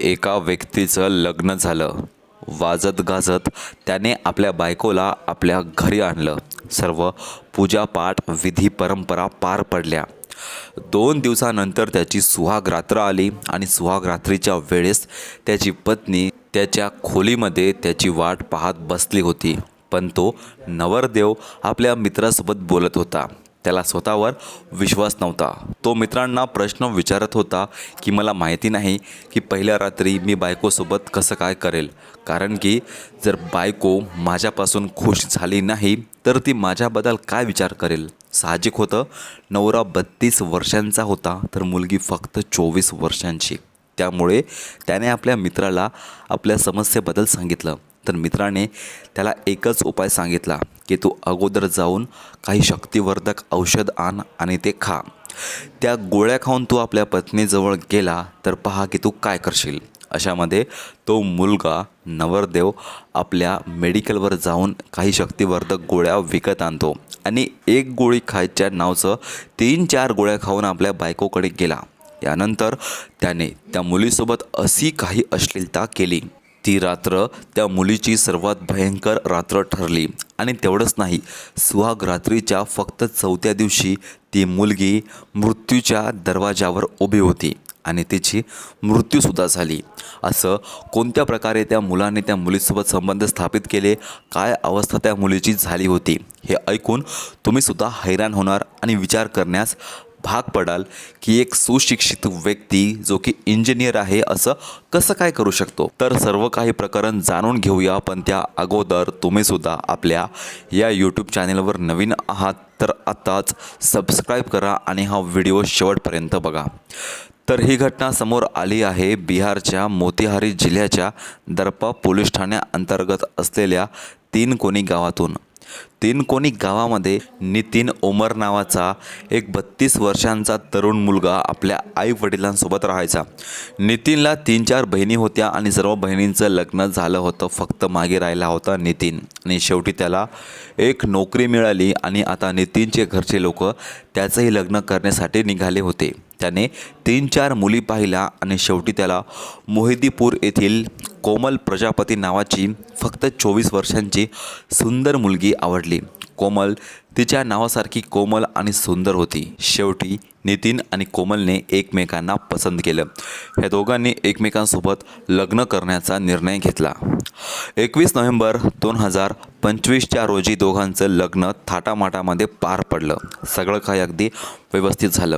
एका व्यक्तीचं लग्न झालं. वाजत गाजत त्याने आपल्या बायकोला आपल्या घरी आणलं. सर्व पूजापाठ विधी परंपरा पार पडल्या. 2 दिवसानंतर त्याची सुहाग रात्र आली आणि सुहाग रात्रीच्या वेळेस त्याची पत्नी त्याच्या खोलीमध्ये त्याची वाट पाहत बसली होती. पण तो नवरदेव आपल्या मित्रासोबत बोलत होता. त्याला स्वतःवर विश्वास नव्हता. तो मित्रांना प्रश्न विचारत होता की मला माहिती नाही की पहिल्या रात्री मी बायकोसोबत कसं काय करेल, कारण की जर बायको माझ्यापासून खुश झाली नाही तर ती माझ्याबद्दल काय विचार करेल. साहजिक होतं, नवरा 32 वर्षांचा होता तर मुलगी फक्त 24 वर्षांची. त्यामुळे त्याने आपल्या मित्राला आपल्या समस्येबद्दल सांगितलं. तर मित्राने त्याला एकच उपाय सांगितला की तू अगोदर जाऊन काही शक्तिवर्धक औषध आण आणि ते खा. त्या गोळ्या खाऊन तू आपल्या पत्नीजवळ गेला तर पहा की तू काय करशील. अशामध्ये तो मुलगा नवरदेव आपल्या मेडिकलवर जाऊन काही शक्तिवर्धक गोळ्या विकत आणतो आणि एक गोळी खायच्या नावचं 3-4 गोळ्या खाऊन आपल्या बायकोकडे गेला. यानंतर त्याने त्या मुलीसोबत अशी काही अश्लीलता केली. ती रात्र त्या मुलीची सर्वात भयंकर रात्र ठरली. आणि तेवढंच नाही, सुहाग रात्रीच्या फक्त 4थ्या दिवशी ती मुलगी मृत्यूच्या दरवाजावर उभी होती आणि तिची मृत्यूसुद्धा झाली. असं कोणत्या प्रकारे त्या मुलाने त्या मुलीसोबत संबंध स्थापित केले, काय अवस्था त्या मुलीची झाली होती, हे ऐकून तुम्हीसुद्धा हैराण होणार आणि विचार करण्यास भाग पडाल की एक सुशिक्षित व्यक्ती जो की इंजिनियर आहे असं कसं काय करू शकतो. तर सर्व काही प्रकरण जाणून घेऊया. पण त्या अगोदर तुम्हीसुद्धा आपल्या या यूट्यूब चॅनलवर नवीन आहात तर आत्ताच सबस्क्राईब करा आणि हा व्हिडिओ शेवटपर्यंत बघा. तर ही घटना समोर आली आहे बिहारच्या मोतीहारी जिल्ह्याच्या दरपा पोलीस ठाण्याअंतर्गत असलेल्या तीनकोनी गावातून. तीनकोनी गावामध्ये नितीन ओमर नावाचा एक 32 वर्षांचा तरुण मुलगा आपल्या आई-वडिलांसोबत राहायचा. नितीनला 3-4 बहिणी होत्या आणि सर्व बहिणींचं लग्न झालं होतं. फक्त मागे राहिला होता नितीन. आणि शेवटी त्याला एक नोकरी मिळाली आणि आता नितीनचे घरचे लोक त्याचंही लग्न करण्यासाठी निघाले होते. त्याने 3-4 मुली पाहिल्या आणि शेवटी त्याला मोहिदीपूर येथील कोमल प्रजापती नावाची फक्त 24 वर्षांची सुंदर मुलगी आवडली. कोमल तिच्या नावासारखी कोमल आणि सुंदर होती. शेवटी नितीन आणि कोमलने एकमेकांना पसंत केलं. ह्या दोघांनी एकमेकांसोबत लग्न करण्याचा निर्णय घेतला. 21 नोव्हेंबर 2025च्या रोजी दोघांचं लग्न थाटामाटामध्ये पार पडलं. सगळं काही अगदी व्यवस्थित झालं.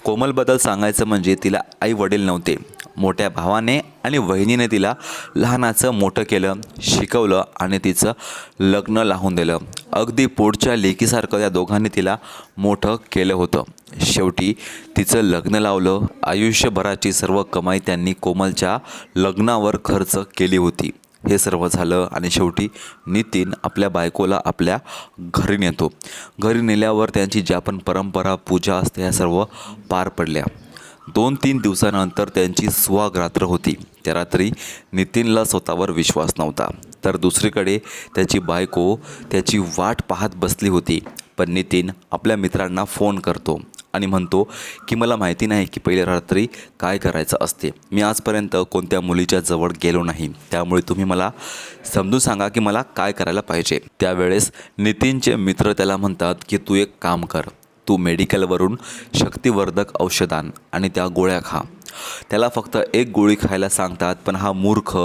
कोमलबद्दल सांगायचं म्हणजे तिला आई वडील नव्हते. मोठ्या भावाने आणि वहिनीने तिला लहानाचं मोठं केलं, शिकवलं आणि तिचं लग्न लावून दिलं. अगदी पोटच्या लेकीसारखं त्या दोघांनी तिला मोठं केलं होतं. शेवटी तिचं लग्न लावलं. आयुष्यभराची सर्व कमाई त्यांनी कोमलच्या लग्नावर खर्च केली होती. हे सर्व झालं आणि शेवटी नितीन आपल्या बायकोला आपल्या घरी नेतो. घरी नेल्यावर त्यांची ज्या पण परंपरा पूजा असते ह्या सर्व पार पडल्या. 2-3 दिवसानंतर त्यांची सुहाग रात्र होती. त्या रात्री नितीनला स्वतःवर विश्वास नव्हता. तर दुसरीकडे त्याची बायको त्याची वाट पाहत बसली होती. पण नितीन आपल्या मित्रांना फोन करतो आणि म्हणतो की मला माहिती नाही की पहिल्या रात्री काय करायचं असते. मी आजपर्यंत कोणत्या मुलीच्या जवळ गेलो नाही, त्यामुळे तुम्ही मला समजून सांगा की मला काय करायला पाहिजे. त्यावेळेस नितीनचे मित्र त्याला म्हणतात की तू एक काम कर, तू मेडिकलवरून शक्तिवर्धक औषध आण आणि त्या गोळ्या खा. त्याला फक्त एक गोळी खायला सांगतात, पण हा मूर्ख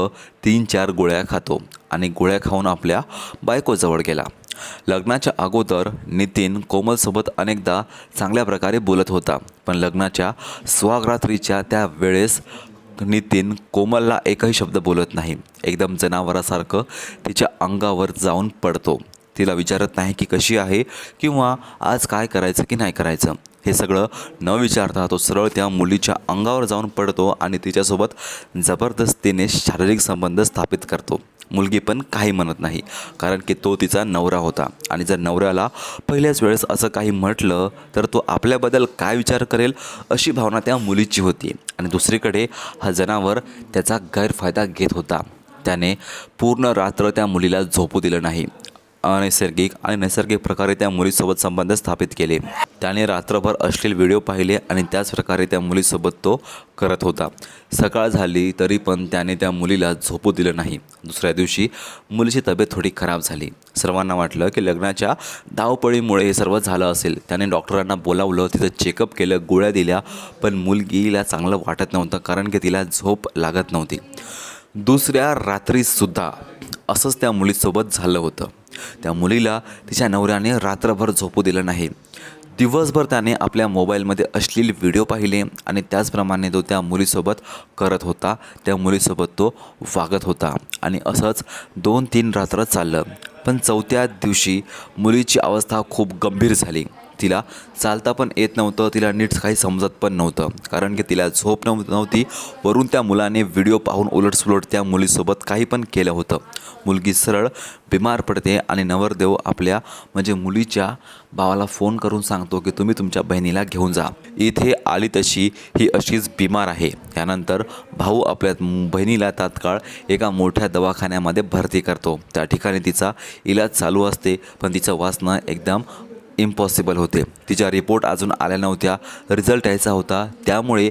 3-4 गोळ्या खातो आणि गोळ्या खाऊन आपल्या बायकोजवळ गेला. लग्नाच्या अगोदर नितीन कोमलसोबत अनेकदा चांगल्या प्रकारे बोलत होता. पण लग्नाच्या सुहागरात्रीच्या त्या वेळेस नितीन कोमलला एकही शब्द बोलत नाही. एकदम जनावरासारखं तिच्या अंगावर जाऊन पडतो. तिला विचारत नाही की कशी आहे किंवा आज काय करायचं की नाही करायचं. हे सगळं न विचारता तो सरळ त्या मुलीच्या अंगावर जाऊन पडतो आणि तिच्यासोबत जबरदस्तीने शारीरिक संबंध स्थापित करतो. मुलगी पण काही म्हणत नाही, कारण की तो तिचा नवरा होता आणि जर नवऱ्याला पहिल्याच वेळेस असं काही म्हटलं तर तो आपल्याबद्दल काय विचार करेल अशी भावना त्या मुलीची होती. आणि दुसरीकडे हा जनावर त्याचा गैरफायदा घेत होता. त्याने पूर्ण रात्र त्या मुलीला झोपू दिलं नाही. अनैसर्गिक आणि नैसर्गिक प्रकारे त्या मुलीसोबत संबंध स्थापित केले. त्याने रात्रभर अश्लील व्हिडिओ पाहिले आणि त्याच प्रकारे त्या मुलीसोबत तो करत होता. सकाळ झाली तरी पण त्याने त्या मुलीला झोपू दिलं नाही. दुसऱ्या दिवशी मुलीची तब्येत थोडी खराब झाली. सर्वांना वाटलं की लग्नाच्या धावपळीमुळे हे सर्व झालं असेल. त्याने डॉक्टरांना बोलावलं, तिथं चेकअप केलं, गोळ्या दिल्या, पण मुलगीला चांगलं वाटत नव्हतं कारण की तिला झोप लागत नव्हती. दुसऱ्या रात्रीसुद्धा असंच त्या मुलीसोबत झालं होतं. त्या मुलीला तिच्या नवऱ्याने रात्रभर झोपू दिलं नाही. दिवसभर त्याने आपल्या मोबाईलमध्ये अश्लील व्हिडिओ पाहिले आणि त्याचप्रमाणे तो त्या मुलीसोबत करत होता, त्या मुलीसोबत तो वागत होता आणि असंच 2-3 रात्र चाललं. पण चौथ्या दिवशी मुलीची अवस्था खूप गंभीर झाली. तिला चालता पण येत नव्हतं, तिला नीट काही समजत पण नव्हतं कारण की तिला झोप नव्हती. वरून त्या मुलाने व्हिडिओ पाहून उलटसुलट त्या मुलीसोबत काही पण केलं होतं. मुलगी सरळ बिमार पडते आणि नवरदेव आपल्या म्हणजे मुलीच्या भावाला फोन करून सांगतो की तुम्ही तुमच्या बहिणीला घेऊन जा. इथे आली तशी ही अशीच बिमार आहे. त्यानंतर भाऊ आपल्या बहिणीला तात्काळ एका मोठ्या दवाखान्यामध्ये भरती करतो. त्या ठिकाणी तिचा इलाज चालू असते, पण तिचं वाचणं एकदम इम्पॉसिबल होते. तिच्या रिपोर्ट अजून आल्या नव्हत्या, रिझल्ट यायचा होता. त्यामुळे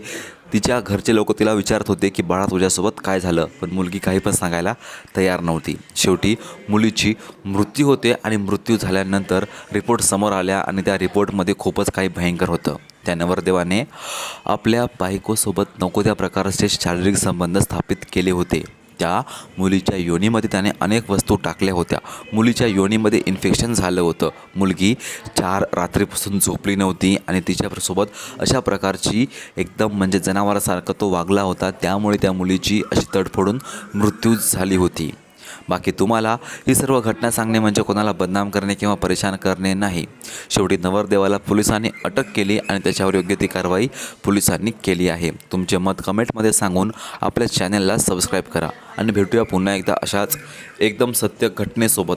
तिच्या घरचे लोक तिला विचारत होते की बाळा तुझ्यासोबत काय झालं, पण मुलगी काही पण सांगायला तयार नव्हती. शेवटी मुलीची मृत्यू होते आणि मृत्यू झाल्यानंतर रिपोर्ट समोर आल्या आणि त्या रिपोर्टमध्ये खूपच काही भयंकर होतं. त्या नवरदेवाने आपल्या बायकोसोबत नको त्या प्रकारचे शारीरिक संबंध स्थापित केले होते. त्या मुलीच्या योनीमध्ये त्याने अनेक वस्तू टाकल्या होत्या. मुलीच्या योनीमध्ये इन्फेक्शन झालं होतं. मुलगी 4 रात्रीपासून झोपली नव्हती आणि तिच्यासोबत अशा प्रकारची एकदम म्हणजे जनावरासारखं तो वागला होता. त्यामुळे त्या मुलीची अशी तडफडून मृत्यू झाली होती. बाकी तुम्हाला ही सर्व घटना सांगणे म्हणजे कोणाला बदनाम करणे किंवा परेशान करणे नाही. शेवटी नवरदेवाला पोलिसांनी अटक केली आणि त्याच्यावर योग्य ती कारवाई पोलिसांनी केली आहे. तुमचे मत कमेंटमध्ये सांगून आपल्या चॅनलला सबस्क्राईब करा आणि भेटूया पुन्हा एकदा अशाच एकदम सत्य घटनेसोबत.